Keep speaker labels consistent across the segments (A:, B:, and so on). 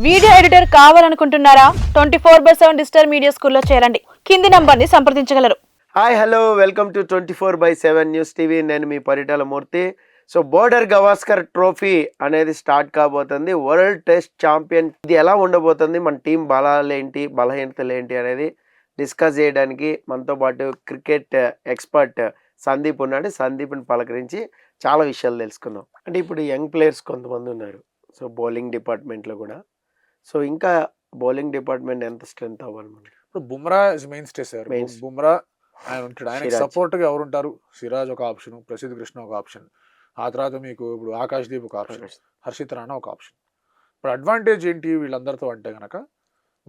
A: Video editor కావాలనుకుంటున్నారా? 24/7 digital media స్కూల్లో చేరండి. కింది నంబర్ని సంప్రదించగలరు.
B: Hi hello welcome to 24/7 news TV. నేను మీ Paritala Murthy. So Border Gavaskar trophy అనేది స్టార్ట్ కాబోతుంది. వరల్డ్ టెస్ట్ ఛాంపియన్ ఇది ఎలా ఉండబోతుంది, మన టీం బలాలు ఏంటి, బలహీనతలు ఏంటి అనేది డిస్కస్ చేయడానికి మనతో పాటు క్రికెట్ ఎక్స్పర్ట్ సందీప్ ఉన్నాడు. సందీప్ని పలకరించి చాలా విషయాలు తెలుసుకుందాం. అంటే ఇప్పుడు యంగ్ ప్లేయర్స్ కొంతమంది ఉన్నారు. సో బౌలింగ్ డిపార్ట్మెంట్లో కూడా. సో ఇంకా బౌలింగ్ డిపార్ట్మెంట్ ఎంత స్ట్రెంత్ అవ్వాలి మనకి?
C: ఇప్పుడు Bumrah is main stay sir. Bumrah ఆయన ఉంటాడు, ఆయనకి సపోర్ట్గా ఎవరు ఉంటారు? సిరాజ్ ఒక ఆప్షన్, ప్రసిద్ధ్ కృష్ణ ఒక ఆప్షన్, ఆ తర్వాత మీకు ఇప్పుడు ఆకాష్ దీప్ ఒక ఆప్షన్, హర్షిత్ రాణా ఒక ఆప్షన్. ఇప్పుడు అడ్వాంటేజ్ ఏంటి వీళ్ళందరితో అంటే కనుక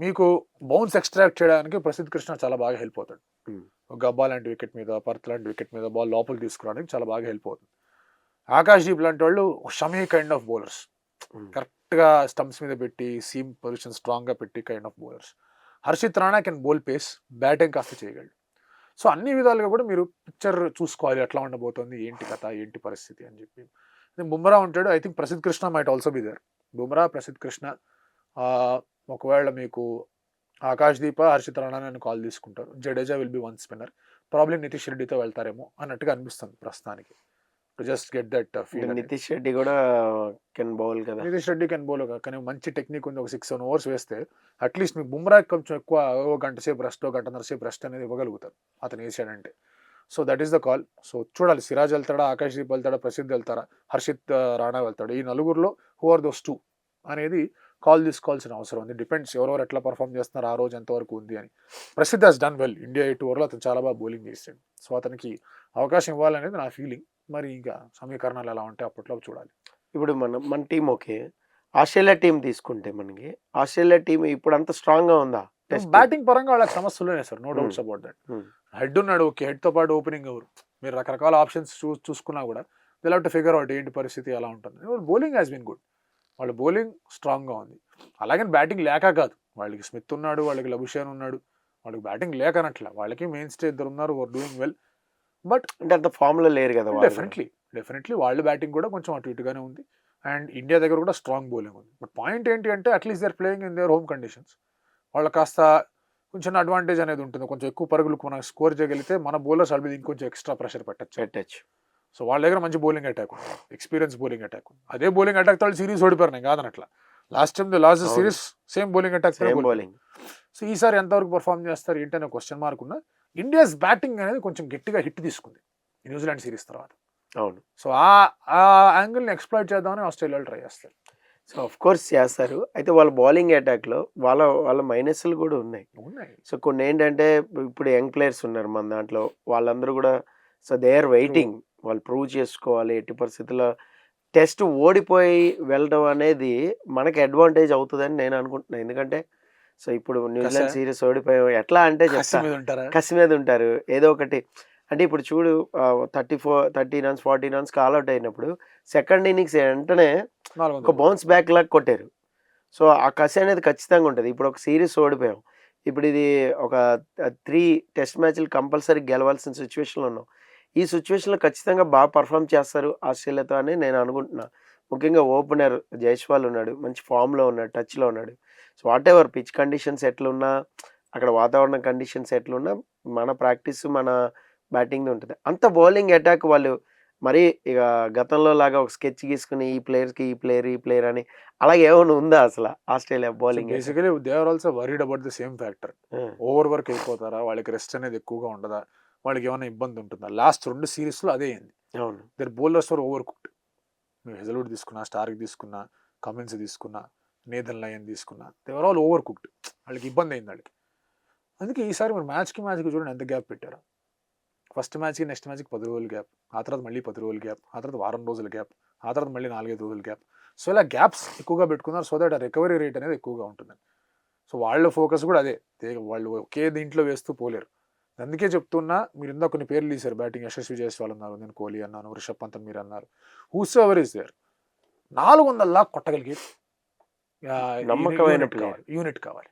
C: మీకు బౌన్స్ ఎక్స్ట్రాక్ట్ చేయడానికి ప్రసిద్ధ్ కృష్ణ చాలా బాగా హెల్ప్ అవుతాడు. గబ్బా లాంటి వికెట్ మీద, పర్త్ లాంటి వికెట్ మీద బాల్ లోపలికి తీసుకురావడానికి చాలా బాగా హెల్ప్ అవుతుంది. ఆకాష్ దీప్ లాంటి వాళ్ళు షమీ కైండ్ ఆఫ్ బౌలర్స్, కరెక్ట్గా స్టంప్స్ మీద పెట్టి సీమ్ పొజిషన్ స్ట్రాంగ్గా పెట్టి kind of bowlers. Harshit Rana can bowl pace, batting కాస్త చేయగలడు. సో అన్ని విధాలుగా కూడా మీరు పిక్చర్ చూసుకోవాలి, ఎట్లా ఉండబోతుంది, ఏంటి కథ, ఏంటి పరిస్థితి అని చెప్పి. బుమ్రా ఉంటాడు. I think Prasidh Krishna might also be there. Bumrah, Prasidh Krishna, ఒకవేళ మీకు ఆకాష్ దీప, హర్షిత్ రాణా నేను కాల్ తీసుకుంటారు. Jadeja will be one spinner. Problem Nitish రెడ్డితో వెళ్తారేమో అన్నట్టుగా అనిపిస్తుంది ప్రస్తుతానికి. Just get that feel.
B: Nitish Reddy కూడా కెన్ బౌల్ కదా.
C: నితీష్ రెడ్డి కెన్ బౌల్, కానీ మంచి టెక్నిక్ ఉంది. ఒక 6-7 ఓవర్స్ వేస్తే అట్లీస్ట్ మీకు బుమ్రా కొంచెం ఎక్కువ గంట సేపు రెస్ట్, గంటన్నర సేపు రెస్ట్ అనేది ఇవ్వగలుగుతారు అతను వేసాడంటే. So that is the call. So చూడాలి, సిరాజ్ వెళ్తాడా, ఆకాష్ దీప్ వెళ్తాడా, ప్రసిద్ధ్ వెళ్తారా, హర్షిత్ రాణా వెళ్తాడు. ఈ నలుగురిలో హూ ఆర్ దోస్ 2 అనేది కాల్ తీసుకోవాల్సిన అవసరం ఉంది. డిపెండ్స్ ఎవరెవరు ఎట్లా పర్ఫామ్ చేస్తున్నారు, ఆ రోజు ఎంతవరకు ఉంది అని. Prasidh has done well. India 8 ఓవర్లో అతను చాలా బాగా బౌలింగ్ చేసాడు. సో అతనికి అవకాశం ఇవ్వాలనేది నా ఫీలింగ్. మరి ఇంకా సమీకరణాలు ఎలా ఉంటాయి అప్పట్లో చూడాలి.
B: ఇప్పుడు మన టీం ఓకే, ఆస్ట్రేలియా టీం తీసుకుంటే మనకి ఆస్ట్రేలియా టీం ఇప్పుడు అంత స్ట్రాంగ్ గా ఉందా?
C: బ్యాటింగ్ పరంగా వాళ్ళకి సమస్యలునే sir, no doubts about that. Head ఉన్నాడు, ఓకే, హెడ్ తో పాటు ఓపెనింగ్ ఎవరు, మీరు రకరకాల ఆప్షన్స్ చూసుకున్నా కూడా they have to figure out ఏంటి పరిస్థితి ఎలా ఉంటుంది. బౌలింగ్ హ్యాస్ బీన్ గుడ్, వాళ్ళ బౌలింగ్ స్ట్రాంగ్గా ఉంది. అలాగే బ్యాటింగ్ లేక కాదు, వాళ్ళకి స్మిత్ ఉన్నాడు, వాళ్ళకి లబుషేన్ ఉన్నాడు, వాళ్ళకి బ్యాటింగ్ లేక అనట్లా. వాళ్ళకి మెయిన్ స్టే ఇద్దరు ఉన్నారు, వర్ డూయింగ్ వెల్. బట్
B: అంటే అంత ఫామ్ లో లేరు కదా.
C: డెఫినెట్లీ వాళ్ళ బ్యాటింగ్ కూడా కొంచెం అటు ఇటుగానే ఉంది. అండ్ ఇండియా దగ్గర కూడా స్ట్రాంగ్ బౌలింగ్ ఉంది. బట్ పాయింట్ ఏంటి అంటే at least they are playing in their home conditions. వాళ్ళకి కాస్త కొంచెం అడ్వాంటేజ్ అనేది ఉంటుంది. కొంచెం ఎక్కువ పరుగులు మనం స్కోర్ చేయగలిగితే మన బౌలర్స్ వాళ్ళ మీద ఇంకొంచెం ఎక్స్ట్రా ప్రెషర్ పెట్టచ్చు. సో వాళ్ళ దగ్గర మంచి బౌలింగ్ అటాక్ ఉంది, ఎక్స్పీరియన్స్ బౌలింగ్ అటాక్ ఉంది. అదే బౌలింగ్ అటాక్ తో సిరీస్ ఓడిపోయారు, నేను కాదనట్లా. Last time last series same bowling attack. So ఈసారి ఎంతవరకు పర్ఫామ్ చేస్తారు ఏంటి అనే క్వశ్చన్ మార్క్ ఉన్న. ఇండియాస్ బ్యాటింగ్ అనేది కొంచెం గట్టిగా హిట్ తీసుకుంది న్యూజిలాండ్ సిరీస్ తర్వాత.
B: అవును.
C: సో ఆ యాంగిల్ని ఎక్స్ప్లాయిట్ చేద్దామని ఆస్ట్రేలియాలో ట్రై చేస్తారు.
B: సో ఆఫ్ కోర్స్ చేస్తారు. అయితే వాళ్ళ బౌలింగ్ అటాక్లో వాళ్ళ మైనస్లు కూడా ఉన్నాయి. సో కొన్ని ఏంటంటే ఇప్పుడు యంగ్ ప్లేయర్స్ ఉన్నారు మన దాంట్లో, వాళ్ళందరూ కూడా సో దే ఆర్ వెయిటింగ్, వాళ్ళు ప్రూవ్ చేసుకోవాలి. ఎట్టి పరిస్థితుల్లో టెస్ట్ ఓడిపోయి వెళ్ళడం అనేది మనకి అడ్వాంటేజ్ అవుతుందని నేను అనుకుంటున్నాను. ఎందుకంటే సో ఇప్పుడు న్యూజిలాండ్ సిరీస్ ఓడిపోయాం, ఎట్లా అంటే కసి మీద ఉంటారు ఏదో ఒకటి. అంటే ఇప్పుడు చూడు, 30 రన్స్ 40 రన్స్ ఆల్అౌట్ అయినప్పుడు సెకండ్ ఇన్నింగ్స్ వెంటనే ఒక బౌన్స్ బ్యాక్ లాగా కొట్టారు. సో ఆ కసి అనేది ఖచ్చితంగా ఉంటుంది. ఇప్పుడు ఒక సిరీస్ ఓడిపోయాం, ఇప్పుడు ఇది ఒక 3 టెస్ట్ మ్యాచ్లు కంపల్సరీ గెలవాల్సిన సిచ్యువేషన్లో ఉన్నాం. ఈ సిచ్యువేషన్లో ఖచ్చితంగా బాగా పర్ఫామ్ చేస్తారు ఆస్ట్రేలియాతో అని నేను అనుకుంటున్నా. ముఖ్యంగా ఓపెనర్ జైస్వాల్ ఉన్నాడు, మంచి ఫామ్లో ఉన్నాడు, టచ్లో ఉన్నాడు. So what ever pitch conditions ఎట్లున్నా, అక్కడ వాతావరణ కండిషన్స్ ఎట్లున్నా, మన ప్రాక్టీస్ మన బ్యాటింగ్ ఉంటుంది. అంత బౌలింగ్ అటాక్ వాళ్ళు మరి ఇక గతంలో లాగా ఒక స్కెచ్ గీసుకుని ఈ ప్లేయర్కి ఈ ప్లేయర్ అని అలాగే ఏమైనా ఉందా అసలు Australia bowling?
C: Basically they are also worried about the same factor. Over work అయిపోతారా, వాళ్ళకి రెస్ట్ అనేది ఎక్కువగా ఉండదా, వాళ్ళకి ఏమైనా ఇబ్బంది ఉంటుందా? లాస్ట్ 2 సిరీస్లో అదే అయింది.
B: అవును,
C: their bowlers for over cooked. నువ్వు హెజల్వుడ్ తీసుకున్నా, స్టార్క్ తీసుకున్నా, కమిన్స్ తీసుకున్నా, నేథన్ లయన్ తీసుకున్నా, they are all over cooked. వాళ్ళకి ఇబ్బంది అయింది వాళ్ళకి. అందుకే ఈసారి మీరు మ్యాచ్కి చూడండి ఎంత గ్యాప్ పెట్టారు. ఫస్ట్ మ్యాచ్కి నెక్స్ట్ మ్యాచ్కి 10 రోజుల గ్యాప్, ఆ తర్వాత మళ్ళీ 10 రోజుల గ్యాప్, ఆ తర్వాత వారం రోజుల గ్యాప్, ఆ తర్వాత మళ్ళీ 4-5 రోజుల గ్యాప్. సో ఇలా గ్యాప్స్ ఎక్కువగా పెట్టుకున్నారు, సో దట్ ఆ రికవరీ రేట్ అనేది ఎక్కువగా ఉంటుంది. సో వాళ్ళ ఫోకస్ కూడా అదే, వాళ్ళు ఒకే దీంట్లో వేస్తూ పోలేరు. అందుకే చెప్తున్నా, మీరు ఇందా కొన్ని పేర్లు తీశారు బ్యాటింగ్, యశస్వి జైస్వాల్ అన్నారు, నేను కోహ్లీ అన్నాను, రిషబ్ పంత్ మీరు అన్నారు. హూస్ ఎవర్ ఇస్ దేర్ 400 కొట్టగలిగే
B: నమ్మకమైన
C: యూనిట్ కావాలి.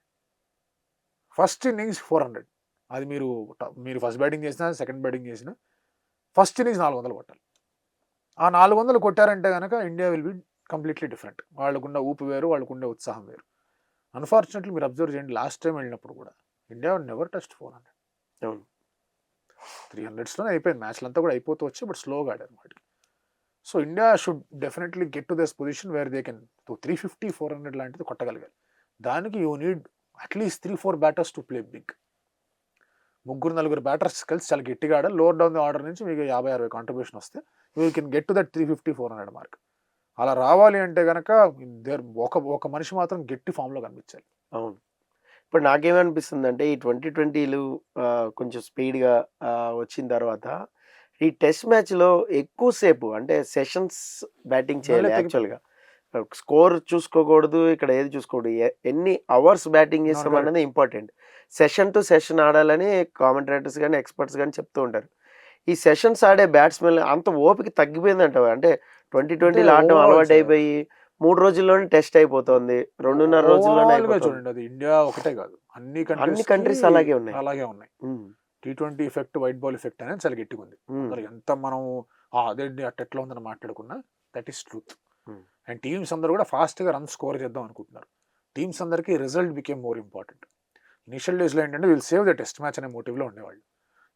C: ఫస్ట్ ఇన్నింగ్స్ 400, అది మీరు ఫస్ట్ బ్యాటింగ్ చేసినా సెకండ్ బ్యాటింగ్ చేసినా ఫస్ట్ ఇన్నింగ్స్ 400 కొట్టాలి. ఆ 400 కొట్టారంటే కనుక India will be completely different. వాళ్ళకుండే ఊపు వేరు, వాళ్ళకుండే ఉత్సాహం వేరు. అన్ఫార్చునేట్లీ మీరు అబ్జర్వ్ చేయండి, లాస్ట్ టైం వెళ్ళినప్పుడు కూడా ఇండియా నెవర్ టచ్ 400.
B: అవును
C: 300స్లోనే అయిపోయింది, మ్యాచ్లు అంతా కూడా అయిపోతూ వచ్చి, బట్ స్లోగా ఆడారు వాటికి. So India should definitely get to this position where they can 350, 400 లాంటిది కొట్టగలగాలి. దానికి you need at least 3-4 batters to play big. 3-4 batters కలిసి చాలా గట్టిగా ఆడాలి. లోవర్ డౌన్ ది ఆర్డర్ నుంచి మీకు 50-60 కాంట్రిబ్యూషన్ వస్తే you can get to that 350, 400 mark. అలా రావాలి అంటే కనుక ఒక మనిషి మాత్రం గట్టి ఫామ్లో కనిపించాలి.
B: అవును. ఇప్పుడు నాకేమనిపిస్తుంది అంటే ఈ 2020లు కొంచెం స్పీడ్గా వచ్చిన తర్వాత ఈ టెస్ట్ మ్యాచ్లో ఎక్కువసేపు అంటే సెషన్స్ బ్యాటింగ్ చేయాలి. యాక్చువల్గా స్కోర్ చూసుకోకూడదు, ఇక్కడ ఏది చూసుకోకూడదు, ఎన్ని అవర్స్ బ్యాటింగ్ చేస్తాం అనేది ఇంపార్టెంట్. సెషన్ టు సెషన్ ఆడాలని కామెంటేటర్స్ కానీ ఎక్స్పర్ట్స్ కానీ చెప్తూ ఉంటారు. ఈ సెషన్స్ ఆడే బ్యాట్స్మెన్ అంత ఓపిక తగ్గిపోయిందంట. అంటే 2020లో ఆడడం అలవాటు అయిపోయి 3 రోజుల్లోనే టెస్ట్ అయిపోతుంది, 2.5 రోజుల్లోనే అయిపోతుంది.
C: చూడండి, అది ఇండియా ఒకటే కాదు, అన్ని
B: కంట్రీస్ అలాగే ఉన్నాయి.
C: T20 effect, white ball effect అనేది చాలా గట్టిగా ఉంది. ఎంత మనం అదేంటి అట్లా ఉందని మాట్లాడుకున్నా that is truth. And teams అందరూ కూడా ఫాస్ట్గా రన్ స్కోర్ చేద్దాం అనుకుంటున్నారు. టీమ్స్ అందరికీ result became more important. Initial డేస్లో ఏంటంటే we'll save the test match అనే మోటివ్లో ఉండేవాళ్ళు.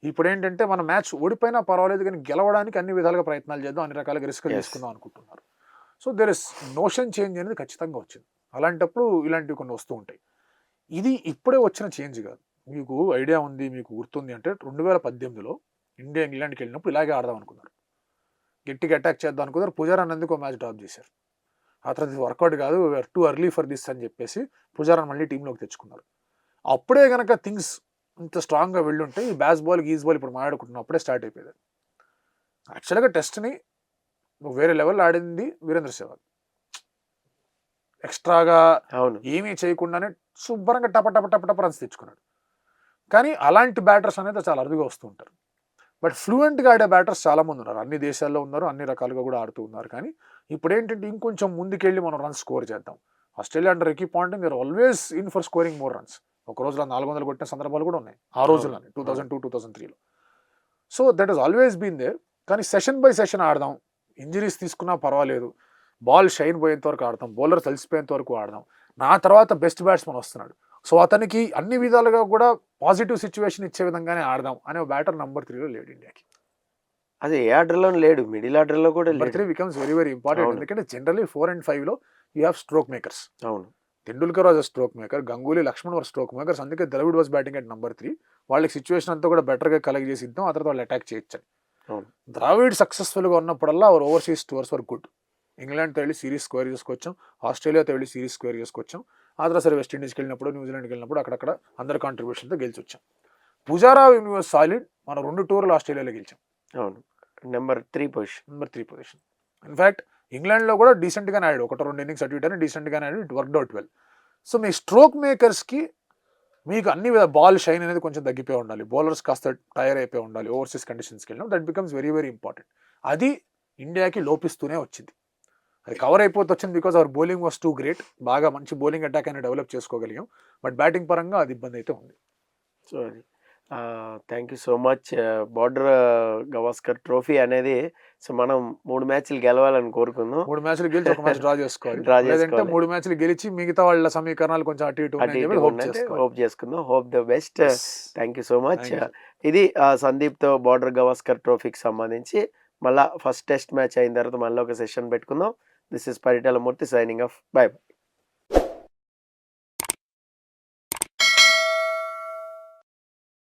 C: ఇప్పుడు ఏంటంటే మన మ్యాచ్ ఓడిపోయినా పర్వాలేదు కానీ గెలవడానికి అన్ని విధాలుగా ప్రయత్నాలు చేద్దాం, అన్ని రకాలుగా రిస్క్ తీసుకుందాం అనుకుంటున్నారు. So there is notion change అనేది ఖచ్చితంగా వచ్చింది. అలాంటప్పుడు ఇలాంటివి కొన్ని వస్తూ ఉంటాయి. ఇది ఇప్పుడే వచ్చిన చేంజ్ కాదు. మీకు ఐడియా ఉంది, మీకు గుర్తుంది అంటే 2018లో ఇండియా ఇంగ్లాండ్కి వెళ్ళినప్పుడు ఇలాగే ఆడదాం అనుకున్నారు, గట్టిగా అటాక్ చేద్దాం అనుకున్నారు. పుజారాని ఎందుకు మ్యాచ్ డ్రాప్ చేశారు. ఆ తర్వాత వర్కౌట్ కాదు, we are too early for this అని చెప్పేసి పుజారాని మళ్ళీ టీంలోకి తెచ్చుకున్నారు. అప్పుడే కనుక థింగ్స్ ఇంత స్ట్రాంగ్గా వెళ్ళుంటే ఈ బ్యాస్ బాల్ గీజ్ బాల్ ఇప్పుడు మాట్లాడుకుంటున్నాం అప్పుడే స్టార్ట్ అయిపోయేది. యాక్చువల్గా టెస్ట్ని వేరే లెవెల్ ఆడింది వీరేంద్ర సెహ్వాగ్. ఎక్స్ట్రాగా ఏమీ చేయకుండానే శుభ్రంగా టప రన్స్ తెచ్చుకున్నాడు. కానీ అలాంటి బ్యాటర్స్ అనేది చాలా అరుదుగా వస్తూ ఉంటారు. బట్ ఫ్లూయెంట్గా ఆడే బ్యాటర్స్ చాలామంది ఉన్నారు, అన్ని దేశాల్లో ఉన్నారు, అన్ని రకాలుగా కూడా ఆడుతూ ఉన్నారు. కానీ ఇప్పుడు ఏంటంటే ఇంకొంచెం ముందుకెళ్ళి మనం రన్స్ స్కోర్ చేద్దాం. Australia under Ricky Ponting they're always in for scoring more runs. ఒక రోజులో 400 కొట్టిన సందర్భాలు కూడా ఉన్నాయి ఆ రోజుల్లోనే 2002, 2003లో. So that is always been there. కానీ సెషన్ బై సెషన్ ఆడదాం, ఇంజరీస్ తీసుకున్నా పర్వాలేదు, బాల్ షైన్ పోయేంత వరకు ఆడదాం, బౌలర్ తలిసిపోయేంత వరకు ఆడదాం, నా తర్వాత బెస్ట్ బ్యాట్స్మెన్ వస్తున్నాడు, సో అతనికి అన్ని విధాలుగా కూడా పాజిటివ్ సిచ్యువేషన్ ఇచ్చే విధంగానే ఆడదాం అనే బ్యాటర్ నెంబర్ 3లో లేడు ఇండియాకి.
B: అది ఏ ఆర్డర్లో లేడు, మిడిల్ ఆర్డర్లో కూడా
C: number 3 becomes very very important. ఎందుకంటే జనరల్లీ 4 and 5లో యూ హ్యావ్ స్ట్రోక్ మేకర్స్.
B: అవును,
C: Tendulkar was a stroke maker, Ganguly, Laxman were stroke makers. అందుకే Dravid was batting at number 3. వాళ్ళకి సిచ్యువేషన్ అంతా కూడా బెటర్గా కలెక్ట్ చేసి ఇద్దాం, ఆ తర్వాత వాళ్ళు అటాక్ చేయొచ్చని. ద్రావిడ్ సక్సెస్ఫుల్గా ఉన్నప్పుడల్లా our overseas tours were good. ఇంగ్లాండ్తో వెళ్ళి సిరీస్ స్క్వేర్ చేసుకొచ్చాం, ఆస్ట్రేలియాతో వెళ్ళి సిరీస్ స్క్వేర్ చేసుకొచ్చాం, ఆ తర్వాత సరే వెస్టిండీస్కి వెళ్ళినప్పుడు, న్యూజిలాండ్కి వెళ్ళినప్పుడు అక్కడక్కడ అందరి కాంట్రిబ్యూషన్తో గెలిచి వచ్చాం. పుజారా యూనివర్స్ సాలిడ్, మనం 2 టూర్లు ఆస్ట్రేలియాలో గెలిచాం.
B: అవును, నెంబర్ 3 పొజిషన్.
C: ఇన్ఫ్యాక్ట్ ఇంగ్లాండ్లో కూడా డీసెంట్గానే ఆడాడు, 1-2 innings అటు ఇటు అని డీసెంట్గానే ఆడాడు, it worked out well. So మీ స్ట్రోక్ మేకర్స్కి మీకు అన్ని బాల్ షైన్ అనేది కొంచెం తగ్గిపోయి ఉండాలి, బౌలర్స్ కాస్త టైర్ అయిపోయి ఉండాలి ఓవర్సీస్ కండిషన్స్కి వెళ్ళినా. That becomes very very important. అది ఇండియాకి లోపిస్తూనే వచ్చింది, అది కవర్ అయిపోతూ వచ్చింది. Because our bowling was two great, బాగా మంచి బౌలింగ్ అటాక్ అనేది డెవలప్ చేసుకోగలిగాం. బట్ బ్యాటింగ్ పరంగా అది ఇబ్బంది అయితే ఉంది.
B: సో అది thank you so much. Border Gavaskar trophy అనేది సో మనం 3 మ్యాచ్లు గెలవాలని కోరుకుందాం.
C: 3 మ్యాచ్లు గెలిచి ఒక మ్యాచ్ డ్రా చేసుకోవాలి, లేదంటే 3 మ్యాచ్లు గెలిచి మిగతా వాళ్ళ సమీకరణాలు కొంచెం అటు ఇటు
B: హోప్ చేసుకుందాం. Hope the best. Thank you so much. ఇది సందీప్తో బార్డర్ గవాస్కర్ ట్రోఫీకి సంబంధించి మళ్ళీ ఫస్ట్ టెస్ట్ మ్యాచ్ అయిన తర్వాత మళ్ళీ ఒక సెషన్ పెట్టుకుందాం. This is Paritala Murthy signing off. By by.